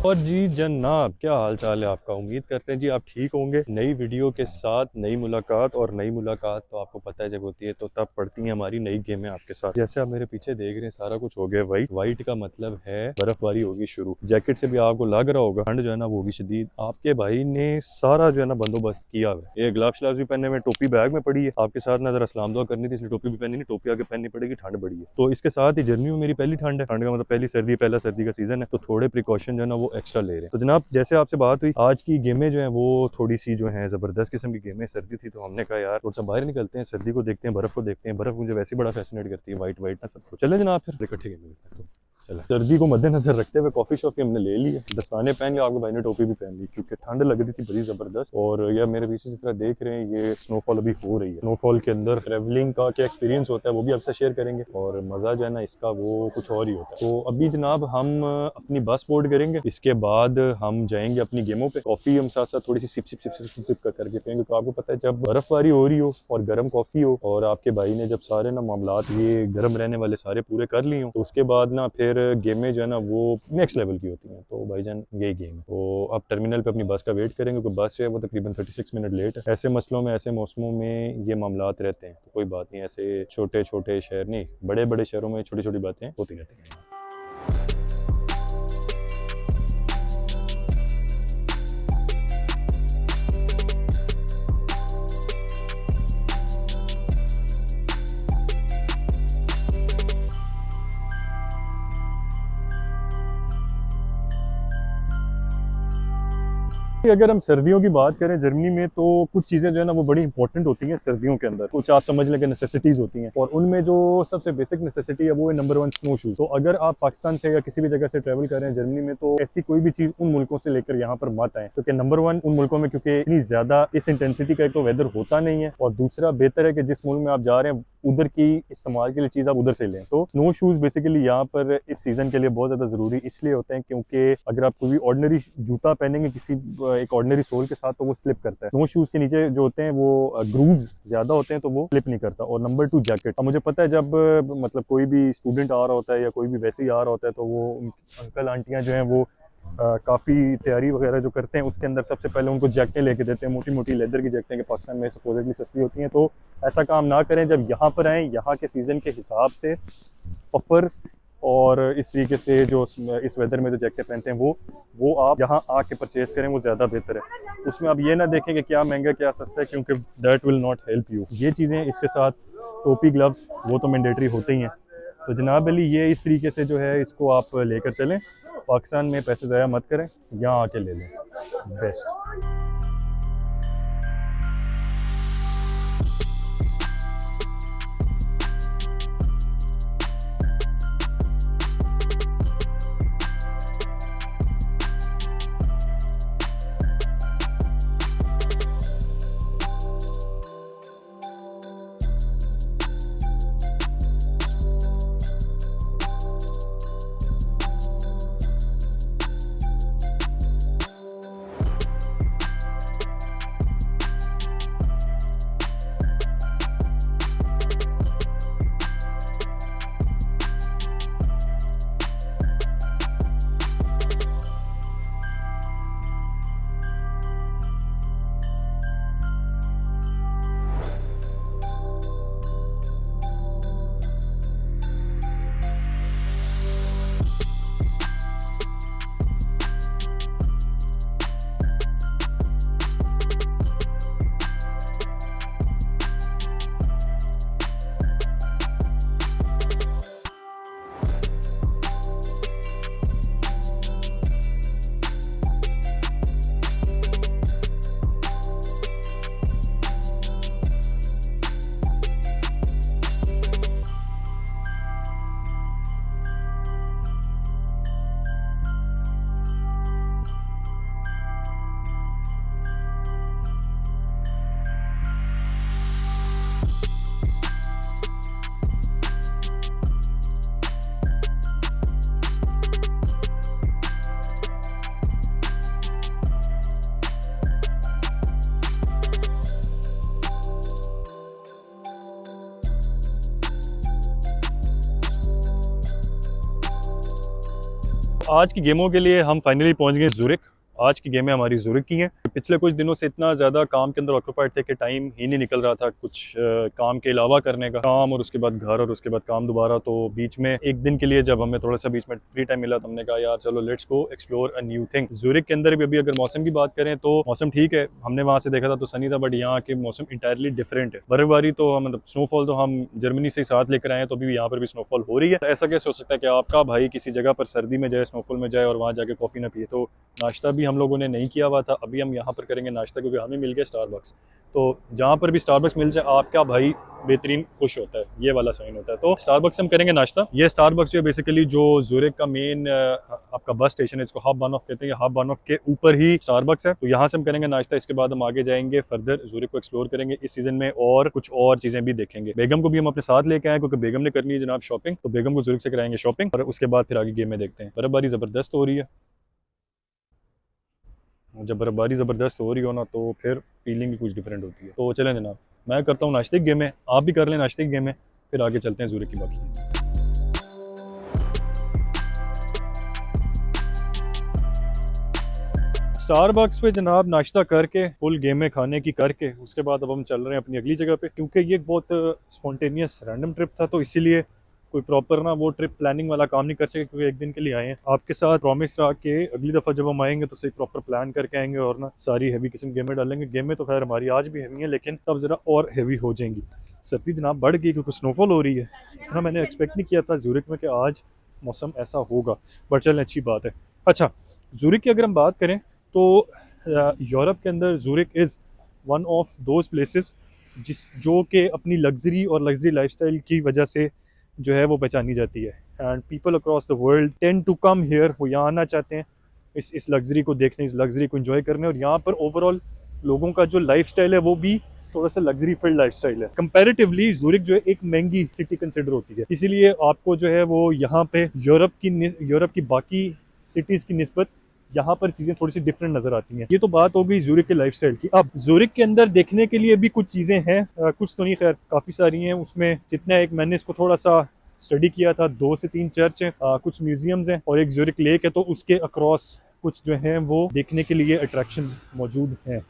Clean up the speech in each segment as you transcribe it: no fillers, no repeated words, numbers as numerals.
और जी जनाब, क्या हाल चाल है आपका। उम्मीद करते हैं जी आप ठीक होंगे। नई वीडियो के साथ नई मुलाकात, और नई मुलाकात तो आपको पता है जब होती है तो तब पड़ती है हमारी नई गेमें आपके साथ। जैसे आप मेरे पीछे देख रहे हैं सारा कुछ हो गया वाइट। वाइट का मतलब है बर्फबारी होगी शुरू। जैकेट से भी आपको लग रहा होगा ठंड जो है ना वो होगी शदीद। आपके भाई ने सारा जो है ना बंदोबस्त किया हुआ है। ये ग्लव्स श्लव्स भी पहने हुए, टोपी बैग में पड़ी है। आपके साथ ना जरा सलाम दुआ करनी थी इसलिए टोपी भी पहनी नहीं, टोपी आगे पहननी पड़ेगी, ठंड बड़ी है। तो इसके साथ ही जर्नी में मेरी पहली ठंड है। ठंड का मतलब पहली सर्दी, पहला सर्दी का सीजन है, तो थोड़े प्रिकॉशन जो है ना वो एक्स्ट्रा ले रहे हैं। तो जनाब जैसे आपसे बात हुई, आज की गेमें जो हैं वो थोड़ी सी जो हैं ज़बरदस्त किस्म की गेमें। सर्दी थी तो हमने कहा यार थोड़ा सा बाहर निकलते हैं, सर्दी को देखते हैं, बर्फ़ को देखते हैं। बर्फ़ मुझे वैसे ही बड़ा फैसिनेट करती है, वाइट वाइट ना सब कुछ। चले जनाब फिर इकट्ठे गेमें। चला सर्दी को मद्देनजर रखते हुए कॉफी शॉप हमने ले ली है। दस्ताने पहन लिया, आपके भाई ने टोपी भी पहन ली क्योंकि ठंड लग रही थी बड़ी जबरदस्त। और यार मेरे पीछे जिस तरह देख रहे हैं ये स्नोफॉल अभी हो रही है। स्नोफॉल के अंदर ट्रेवलिंग का क्या एक्सपीरियंस होता है वो भी आपसे शेयर करेंगे, और मजा जो है ना इसका वो कुछ और ही होता है। तो अभी जनाब हम अपनी बस बोर्ड करेंगे, इसके बाद हम जाएंगे अपनी गेमों पे। कॉफी हम साथ साथ थोड़ी सी sip sip sip sip sip करके पियेंगे। तो आपको पता है जब बर्फबारी हो रही हो और गर्म कॉफी हो, और आपके भाई ने जब सारे ना मामलात ये गर्म रहने वाले सारे पूरे कर लिए हो, तो उसके बाद ना फिर गेमें जो है ना वो नेक्स्ट लेवल की होती हैं। तो भाईजान यही गेम है। तो अब टर्मिनल पे अपनी बस का वेट करेंगे क्योंकि बस है वो तकरीबन 36 मिनट लेट है। ऐसे मसलों में, ऐसे मौसमों में ये मामलात रहते हैं, तो कोई बात नहीं। ऐसे छोटे छोटे शहर नहीं, बड़े बड़े शहरों में छोटी छोटी बातें होती रहती हैं। अगर हम सर्दियों की बात करें जर्मनी में, तो कुछ चीज़ें जो है ना वो बड़ी इंपॉर्टेंट होती हैं सर्दियों के अंदर। कुछ आप समझ लें कि नेसेसिटीज़ होती हैं, और उनमें जो सबसे बेसिक नेसेसिटी है वो है नंबर 1 स्नो शूज़। तो अगर आप पाकिस्तान से या किसी भी जगह से ट्रैवल कर रहे हैं जर्मनी में, तो ऐसी कोई भी चीज़ उन मुल्कों से लेकर यहाँ पर मत आए, क्योंकि नंबर 1 उन मुल्कों में क्योंकि इतनी ज़्यादा इस इंटेंसिटी का एक तो वेदर होता नहीं है, और दूसरा बेहतर है कि जिस मुल्क में आप जा रहे हैं उधर की इस्तेमाल के लिए चीज़ आप उधर से लें। तो स्नो शूज़ बेसिकली यहाँ पर इस सीज़न के लिए बहुत ज़्यादा ज़रूरी इसलिए होते हैं क्योंकि अगर आप कोई ऑर्डिनरी जूता पहनेंगे किसी एक ऑर्डिनरी सोल के साथ तो वो स्लिप करता है। स्नो शूज़ के नीचे जो होते हैं वो ग्रूव्स ज़्यादा होते हैं तो वो स्लिप नहीं करता। और नंबर 2 जैकेट। अब मुझे पता है जब मतलब कोई भी स्टूडेंट आ रहा होता है या कोई भी वैसे ही आ रहा होता है तो वो अंकल आंटियाँ जो हैं वो काफ़ी तैयारी वगैरह जो करते हैं उसके अंदर सबसे पहले उनको जैकेटें लेके देते हैं, मोटी मोटी लेदर की जैकेटें, कि पाकिस्तान में सपोजिटली सस्ती होती हैं। तो ऐसा काम ना करें, जब यहाँ पर आएँ यहाँ के सीज़न के हिसाब से पफर और इस तरीके से जो इस वेदर में जो जैकेट पहनते हैं वो आप यहाँ आके परचेज करें, वो ज़्यादा बेहतर है। उसमें आप ये ना देखें कि क्या महंगा क्या सस्ता है, क्योंकि that will not help you. ये चीज़ें इसके साथ टोपी ग्लव्स वो तो मैंडेटरी होते ही हैं। तो जनाब अली ये इस तरीके से जो है इसको आप लेकर चलें। पाकिस्तान में पैसे ज़ाया मत करें, यहाँ आके ले लें, बेस्ट। आज की गेमों के लिए हम फाइनली पहुंच गए ज़ुरिक। आज की गेमें हमारी ज़ुरिक की हैं। पिछले कुछ दिनों से इतना ज़्यादा काम के अंदर ऑक्यूपाइड थे कि टाइम ही नहीं निकल रहा था कुछ काम के अलावा करने का। काम और उसके बाद घर और उसके बाद काम दोबारा। तो बीच में एक दिन के लिए जब हमें थोड़ा सा बीच में फ्री टाइम मिला तो हमने कहा यार चलो let's go explore a new thing. ज़ुरिक के अंदर भी अभी अगर मौसम की बात करें तो मौसम ठीक है, हमने वहाँ से देखा था तो सनी था, बट यहाँ के मौसम इंटायरली डिफरेंट है। बर्फबारी तो मतलब स्नोफॉल तो हम जर्मनी से ही साथ लेकर आए हैं, तो अभी यहाँ पर भी स्नोफॉल हो रही है। ऐसा कैसे हो सकता है कि आपका भाई किसी जगह पर सर्दी में जाए, स्नोफॉल में जाए और वहाँ जाके कॉफ़ी ना पिए। तो नाश्ता भी हम लोगों ने नहीं किया हुआ था, अभी हम यहाँ पर करेंगे नाश्ता क्योंकि हमें मिल गया स्टारबक्स। तो जहाँ पर भी स्टारबक्स मिल जाए आपका भाई बेहतरीन खुश होता है, ये वाला साइन होता है। तो स्टारबक्स हम करेंगे नाश्ता। ये स्टारबक्स जो है बेसिकली जो ज़ुरिक का मेन आपका बस स्टेशन है, इसको हब बानॉफ कहते हैं। हब बानॉफ के ऊपर ही स्टारबक्स है, तो यहाँ से हम करेंगे नाश्ता। इसके बाद हम आगे जाएंगे फर्दर ज़ुरिक को एक्सप्लोर करेंगे इस सीजन में और कुछ और चीजें भी देखेंगे। बेगम को भी हम अपने साथ लेके आए क्योंकि बेगम ने करनी है जनाब शॉपिंग, तो बेगम को ज़ुरिक से कराएंगे शॉपिंग और उसके बाद फिर आगे गेम में देखते हैं। बर्फबारी जबरदस्त हो रही है, जब बर्फबारी ज़बरदस्त हो रही हो ना तो फिर फीलिंग भी कुछ डिफरेंट होती है। तो चलें जनाब, मैं करता हूँ नाश्ते की गेम है, आप भी कर लें नाश्ते की गेम है, फिर आगे चलते हैं ज़ुरिक की बाकी। स्टारबक्स पे जनाब नाश्ता करके फुल गेमें खाने की करके उसके बाद अब हम चल रहे हैं अपनी अगली जगह पे, क्योंकि ये बहुत स्पॉन्टेनियस रैंडम ट्रिप था तो इसीलिए कोई प्रॉपर ना वो ट्रिप प्लानिंग वाला काम नहीं कर सके, क्योंकि एक दिन के लिए आए हैं। आपके साथ प्रॉमिस रहा कि अगली दफ़ा जब हम आएंगे तो सही प्रॉपर प्लान करके आएंगे और ना सारी हैवी किस्म गेमें डालेंगे। गेमें तो खैर हमारी आज भी हैवी हैं लेकिन तब ज़रा और हैवी हो जाएंगी। सर्दी जनाब बढ़ गई क्योंकि स्नोफॉल हो रही है। इतना मैंने एक्सपेक्ट नहीं किया था ज़ुरिक में कि आज मौसम ऐसा होगा, बट चलें अच्छी बात है। अच्छा, ज़ुरिक की अगर हम बात करें तो यूरोप के अंदर ज़ुरिक is one of those places जो कि अपनी लग्जरी और लग्जरी लाइफस्टाइल की वजह से जो है वो पहचानी जाती है। And people across the world tend to come here, वो यहाँ आना चाहते हैं इस लग्जरी को देखने, इस लग्जरी को एंजॉय करने। और यहाँ पर ओवरऑल लोगों का जो लाइफस्टाइल है वो भी थोड़ा सा लग्जरी फील्ड लाइफस्टाइल है। कंपैरेटिवली ज़ुरिक जो है एक महंगी सिटी कंसिडर होती है, इसीलिए आपको जो है वो यहाँ पे यूरोप की बाकी सिटीज़ की निस्बत यहाँ पर चीजें थोड़ी सी डिफरेंट नजर आती हैं। ये तो बात हो गई ज़ुरिक के लाइफस्टाइल की। अब ज़ुरिक के अंदर देखने के लिए भी कुछ चीजें हैं, कुछ तो नहीं खैर काफी सारी हैं। उसमें जितना एक मैंने इसको थोड़ा सा स्टडी किया था, 2 से 3 चर्च हैं, कुछ म्यूजियम्स हैं और एक ज़ुरिक लेक है। तो उसके अक्रॉस कुछ जो है वो देखने के लिए अट्रैक्शंस मौजूद हैं।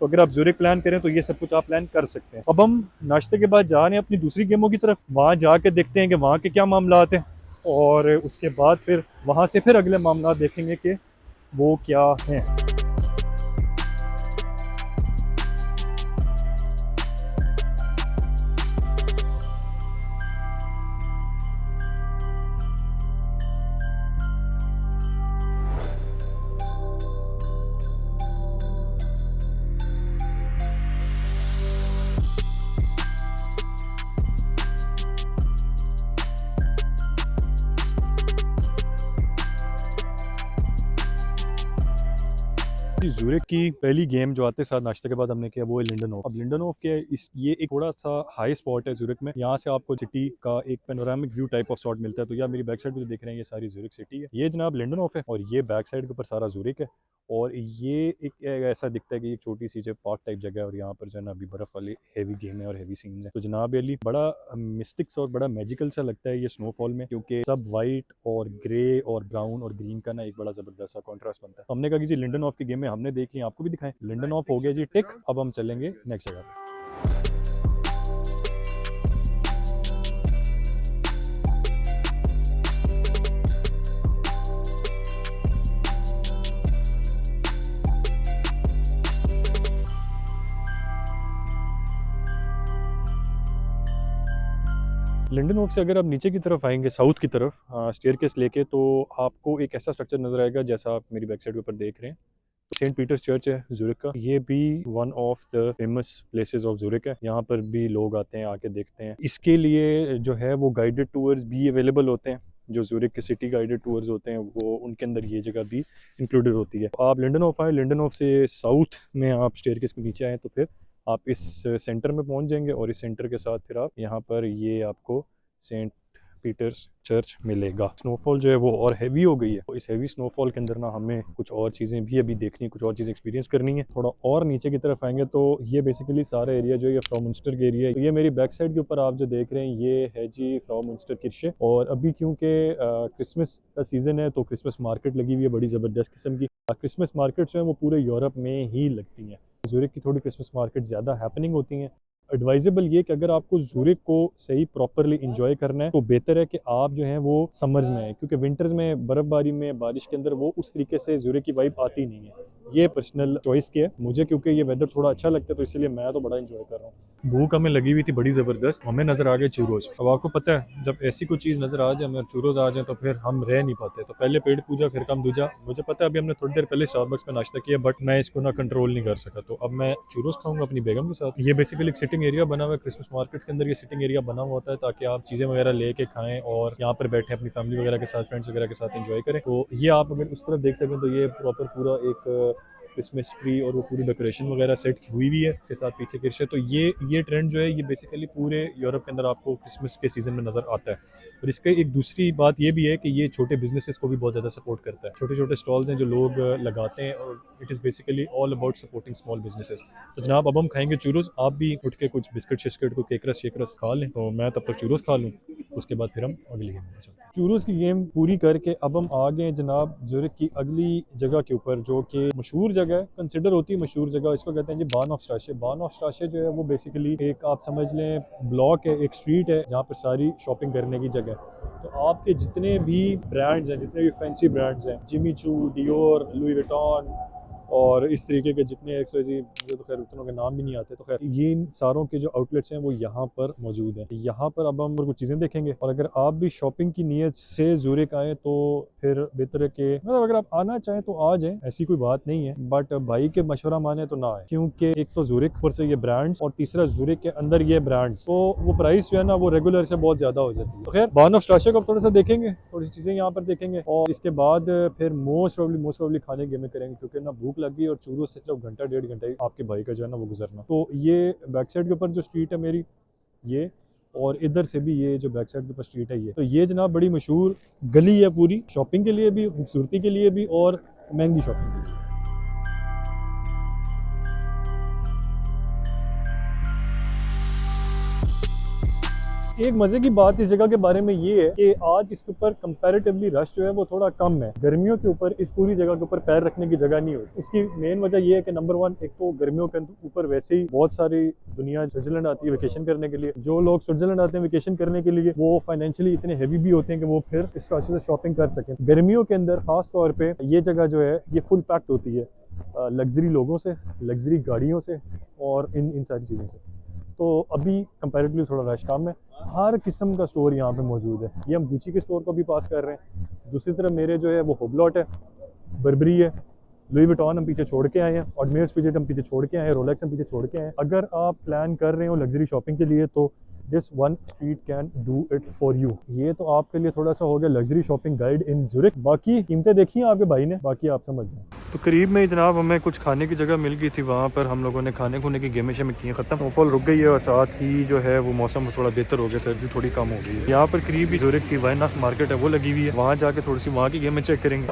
तो अगर आप ज़ुरिक प्लान करें तो ये सब कुछ आप प्लान कर सकते हैं। अब हम नाश्ते के बाद जा रहे हैं अपनी दूसरी गेमों की तरफ, वहाँ जाके देखते हैं कि वहाँ के क्या मामला हैं और उसके बाद फिर वहाँ से फिर अगले मामला देखेंगे कि वो क्या हैं। ज़ुरिक की पहली गेम जो आते साथ नाश्ते के बाद हमने किया वो है लिंडनहोफ। अब लिंडनहोफ के ये एक थोड़ा सा हाई स्पॉट है ज़ुरिक में, यहाँ से आपको सिटी का एक panoramic view type of shot मिलता है। तो यार मेरी बैक साइड पे जो देख रहे हैं ये सारी ज़ुरिक सिटी है, ये जनाब लिंडनहोफ है और ये बैक साइड के ऊपर सारा ज़ुरिक है। और ये एक ऐसा दिखता है कि एक छोटी सी जो पार्क टाइप जगह है और यहाँ पर जो है ना अभी बर्फ वाली हैवी गेम है और हैवी सीन्स है। तो जनाब अली बड़ा मिस्टिक्स और बड़ा मैजिकल सा लगता है ये स्नोफॉल में, क्योंकि सब वाइट और ग्रे और ब्राउन और ग्रीन का ना एक बड़ा जबरदस्त सा कॉन्ट्रास्ट बनता है। हमने कहा कि जी लिंडनहोफ की गेम में हमने देखी, आपको भी दिखाएं। लिंडनहोफ हो गया जी टिक, अब हम चलेंगे नेक्स्ट जगह पे। लिंडनहोफ से अगर आप नीचे की तरफ आएंगे साउथ की तरफ स्टेयरकेस लेके, तो आपको एक ऐसा स्ट्रक्चर नजर आएगा जैसा आप मेरी बैक साइड के ऊपर देख रहे हैं। सेंट पीटर्स चर्च है ज़ुरिक का, ये भी one of the famous places of ज़ुरिक है। यहाँ पर भी लोग आते हैं, आके देखते हैं। इसके लिए जो है वो गाइडेड टूर्स भी अवेलेबल होते हैं, जो ज़ुरिक के सिटी गाइडेड टूर्स होते हैं वो उनके अंदर ये जगह भी इंक्लूडेड होती है। आप लिंडनहोफ आए, लिंडनहोफ से साउथ में आप स्टेयरकेस के नीचे आए तो फिर आप इस सेंटर में पहुँच जाएंगे और इस सेंटर के साथ फिर आप यहाँ पर ये आपको सेंट पीटर्स चर्च मिलेगा। स्नोफॉल जो है वो और हैवी हो गई है, तो इस हैवी स्नोफॉल के अंदर ना हमें कुछ और चीज़ें भी अभी देखनी, कुछ और चीज़ें एक्सपीरियंस करनी है। थोड़ा और नीचे की तरफ आएंगे तो ये बेसिकली सारा एरिया जो है फ्रॉम मुंस्टर का एरिया है। तो ये मेरी बैक साइड के ऊपर आप जो देख रहे हैं ये है जी फ्रॉम मुंस्टर किर्शे। और अभी क्योंकि क्रिसमस का सीज़न है तो क्रिसमस मार्केट लगी हुई है बड़ी ज़बरदस्त किस्म की। क्रिसमस मार्केट जो है वो पूरे यूरोप में ही लगती हैं। ज़ूरिक की थोड़ी क्रिसमस मार्केट ज़्यादा हैपनिंग होती हैं। एडवाइजेबल ये कि अगर आपको ज़ूरिक को सही प्रॉपरली इंजॉय करना है तो बेहतर है कि आप जो है वो समर्स में आए, क्योंकि विंटर्स में बर्फ़बारी में बारिश के अंदर वो उस तरीके से ज़ूरिक की वाइब आती नहीं है। ये पर्सनल चॉइस की है मुझे, क्योंकि ये वेदर थोड़ा अच्छा लगता है तो इसलिए मैं तो बड़ा इंजॉय कर रहा हूँ। भूख हमें लगी हुई थी बड़ी ज़बरदस्त, हमें नज़र आ गए चूरोज। अब आपको पता है जब ऐसी कोई चीज़ नज़र आ जाए हमें, चूरोज आ जाए तो फिर हम रह नहीं पाते। तो पहले पेट पूजा फिर कम दूजा। मुझे पता है अभी हमने थोड़ी देर पहले स्टारबक्स में नाश्ता किया, बट मैं इसको ना कंट्रोल नहीं कर सका, तो अब मैं चूरोज खाऊंगा अपनी बेगम के साथ। ये बेसिकली एक सिटिंग एरिया बना हुआ है क्रिसमस मार्केट्स के अंदर। ये सिटिंग एरिया बना हुआ होता है ताकि आप चीज़ें वगैरह लेके खाएं और यहाँ पर बैठे अपनी फैमिली वगैरह के साथ, फ्रेंड्स वगैरह के साथ एंजॉय करें। तो ये आप अगर उस तरफ देख सकें तो ये प्रॉपर पूरा एक क्रिसमस ट्री और वो पूरी डेकोरेशन वगैरह सेट हुई हुई है इसके साथ पीछे किर्शे। तो ये ट्रेंड जो है ये बेसिकली पूरे यूरोप के अंदर आपको क्रिसमस के सीज़न में नज़र आता है। और इसका एक दूसरी बात ये भी है कि ये छोटे बिजनेसेस को भी बहुत ज़्यादा सपोर्ट करता है। छोटे छोटे स्टॉल्स हैं जो लोग लगाते हैं और it is basically all about supporting small businesses. तो जनाब अब हम खाएंगे चूरोस, आप भी उठ के कुछ बिस्किट शिस्किट को केकरस शेकरस खा लें। तो मैं तब तक चूरोस खा लूँ, उसके बाद फिर हम अगली गेम में चलते हैं। चूरोस की गेम पूरी करके अब हम आ गए जनाब ज़ूरिक की अगली जगह के ऊपर, जो कि मशहूर जगह कंसिडर होती है मशहूर जगह। इसको कहते हैं जी बार्न ऑफ स्ट्राशे। बार्न ऑफ स्ट्राशे जो है वो बेसिकली एक आप समझ लें ब्लॉक है, एक स्ट्रीट है जहाँ पर सारी शॉपिंग करने की जगह है। तो आपके जितने भी ब्रांड्स हैं, जितने भी फैंसी ब्रांड्स हैं, Jimmy Choo, Dior, Louis Vuitton और इस तरीके के जितने एक्सवाइजी, मुझे तो खैर उतनों के नाम भी नहीं आते, तो खैर ये इन सारों के जो आउटलेट्स हैं वो यहाँ पर मौजूद हैं। यहाँ पर अब हम कुछ चीज़ें देखेंगे। और अगर आप भी शॉपिंग की नीयत से ज़ूरिक आए तो फिर बेहतर है कि मतलब अगर आप आना चाहें तो आ जाएं, ऐसी कोई बात नहीं है, बट भाई के मशवरा माने तो ना आए, क्योंकि एक तो ज़ूरिक पर से ये ब्रांड्स और तीसरा ज़ूरिक के अंदर ये ब्रांड्स, तो वो प्राइस जो है ना वो रेगुलर से बहुत ज़्यादा हो जाती है। तो खैर बार्न ऑफ स्ट्राशे को थोड़ा सा देखेंगे, थोड़ी सी चीज़ें यहाँ पर देखेंगे और इसके बाद फिर मोस्ट प्रॉब्ली खाने गेमें करेंगे, क्योंकि ना भूख लगी और चूरों से सिर्फ घंटा डेढ़ घंटा ही आपके भाई का जो है ना वो गुजरना। तो ये बैक साइड के ऊपर जो स्ट्रीट है मेरी ये, और इधर से भी ये जो बैक साइड के ऊपर स्ट्रीट है ये, तो ये जनाब बड़ी मशहूर गली है पूरी, शॉपिंग के लिए भी, खूबसूरती के लिए भी और महंगी शॉपिंग के लिए। एक मजे की बात इस जगह के बारे में ये है कि आज इसके ऊपर कंपैरेटिवली रश जो है वो थोड़ा कम है। गर्मियों के ऊपर इस पूरी जगह के ऊपर पैर रखने की जगह नहीं होती। उसकी मेन वजह ये है कि नंबर वन, एक तो गर्मियों के ऊपर वैसे ही बहुत सारी दुनिया स्विट्जरलैंड आती है वेकेशन करने के लिए। जो लोग स्विट्जरलैंड आते हैं वेकेशन करने के लिए वो फाइनेंशियली इतने हैवी भी होते हैं कि वो फिर इस राशि से शॉपिंग कर सकें। गर्मियों के अंदर खास तौर पर ये जगह जो है ये फुल पैक्ड होती है लग्जरी लोगों से, लग्जरी गाड़ियों से और इन सारी चीज़ों से। तो अभी कंपैरेटिवली थोड़ा रश कम है। हर किस्म का स्टोर यहाँ पे मौजूद है। ये हम गुची के स्टोर को भी पास कर रहे हैं। दूसरी तरफ मेरे जो है वो हुबलॉट है, बर्बरी है, लुई विटॉन हम पीछे छोड़ के आए हैं, और मेयर्स पीछे हम पीछे छोड़ के आए हैं, रोलेक्स हम पीछे छोड़ के आए हैं। अगर आप प्लान कर रहे हो लग्जरी शॉपिंग के लिए तो this one street can do it for you. ये तो आपके लिए थोड़ा सा हो गया लग्जरी शॉपिंग गाइड इन ज़ूरिक। बाकी कीमतें देखी हैं आपके भाई ने, बाकी आप समझ जाए। तो करीब में ही जनाब हमें कुछ खाने की जगह मिल गई थी, वहाँ पर हम लोगों ने खाने खुने की गेमें शेमें की खत्म। स्नोफॉल रुक गई है और साथ ही जो है वो मौसम थोड़ा बेहतर हो गया, सर्दी थोड़ी कम हो गई है। यहाँ पर करीब ही ज़ूरिक की वाइनाख मार्केट है वो लगी हुई है, वहाँ जाके थोड़ी सी वहाँ की गेमें चेक करेंगे।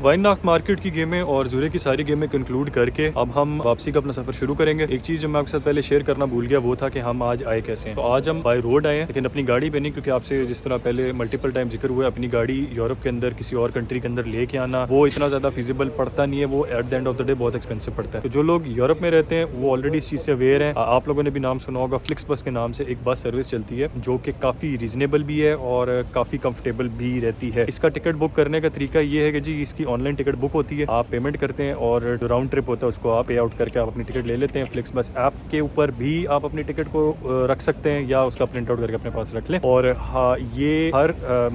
वाइननाख्त मार्केट की गेमें और ज़ूरिख की सारी गेमें कंक्लूड करके अब हम वापसी का अपना सफ़र शुरू करेंगे। एक चीज़ जो मैं आपके साथ पहले शेयर करना भूल गया वो था कि हम आज आए कैसे हैं। तो आज हम बाय रोड आए हैं, लेकिन अपनी गाड़ी पे नहीं, क्योंकि आपसे जिस तरह पहले मल्टीपल टाइम जिक्र हुआ, अपनी गाड़ी यूरोप के अंदर किसी और कंट्री के अंदर लेके आना वो इतना ज़्यादा फिजिबल पड़ता नहीं है, वो at the end of the day बहुत एक्सपेंसिव पड़ता है। तो जो लोग यूरोप में रहते हैं वो ऑलरेडी इस चीज़ से अवेयर हैं। आप लोगों ने भी नाम सुना होगा, फ्लिक्स बस के नाम से एक बस सर्विस चलती है जो कि काफ़ी रीजनेबल भी है और काफ़ी कंफर्टेबल भी रहती है। इसका टिकट बुक करने का तरीका ये है कि जी इसकी ऑनलाइन टिकट बुक होती है, आप पेमेंट करते हैं और जो राउंड ट्रिप होता है उसको आप पे आउट करके आप अपनी टिकट ले लेते हैं। फ्लिक्स बस ऐप के ऊपर भी आप अपनी टिकट को रख सकते हैं या उसका प्रिंट आउट करके अपने पास रख लें। और हाँ, ये हर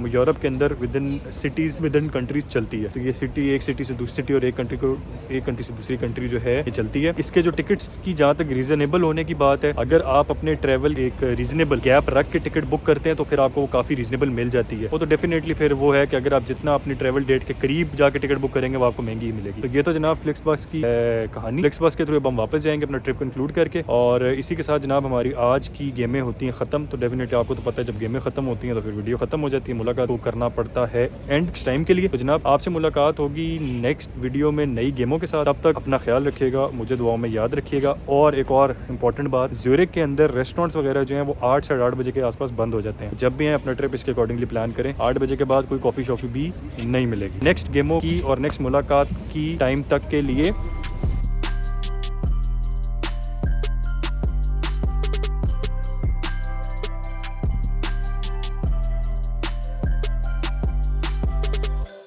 यूरोप के अंदर with in cities with in countries चलती है। तो ये सिटी एक सिटी से दूसरी सिटी और एक कंट्री से दूसरी कंट्री जो है ये चलती है। इसके जो टिकट्स की जहाँ तक रीजनेबल होने की बात है, अगर आप अपने ट्रैवल एक रीजनेबल गैप रख के टिकट बुक करते हैं तो फिर आपको काफ़ी रीजनेबल मिल जाती है। वो तो डेफिनेटली फिर वो है कि अगर आप जितना अपनी ट्रैवल डेट के करीब जाके टिकट बुक करेंगे वो आपको महंगी ही मिलेगी। तो ये तो जनाब फ्लिक्स बस की कहानी। फ्लिक्स बस के थ्रू अब हम वापस जाएंगे अपना ट्रिप कंक्लूड करके, और इसी के साथ जनाब हमारी आज की गेमें होती हैं ख़त्म। तो डेफिनेटली आपको तो पता है जब गेमें ख़त्म होती हैं तो फिर वीडियो ख़त्म हो जाती है, मुलाकात को करना पड़ता है एंड टाइम के लिए। तो जनाब आपसे मुलाकात होगी नेक्स्ट वीडियो में नई गेमों के साथ। तब तक अपना ख्याल रखिएगा, मुझे दुआओं में याद रखिएगा। और एक और इम्पॉर्टेंट बात, ज़ूरिख के अंदर रेस्टोरेंट्स वगैरह जो हैं वो 8 से 8 बजे के आसपास बंद हो जाते हैं। जब भी हैं अपना ट्रिप इसके अकॉर्डिंगली प्लान करें। 8 बजे के बाद कोई कॉफ़ी शॉफ़ी भी नहीं मिलेगी। नेक्स्ट गेमों की और नेक्स्ट मुलाकात की टाइम तक के लिए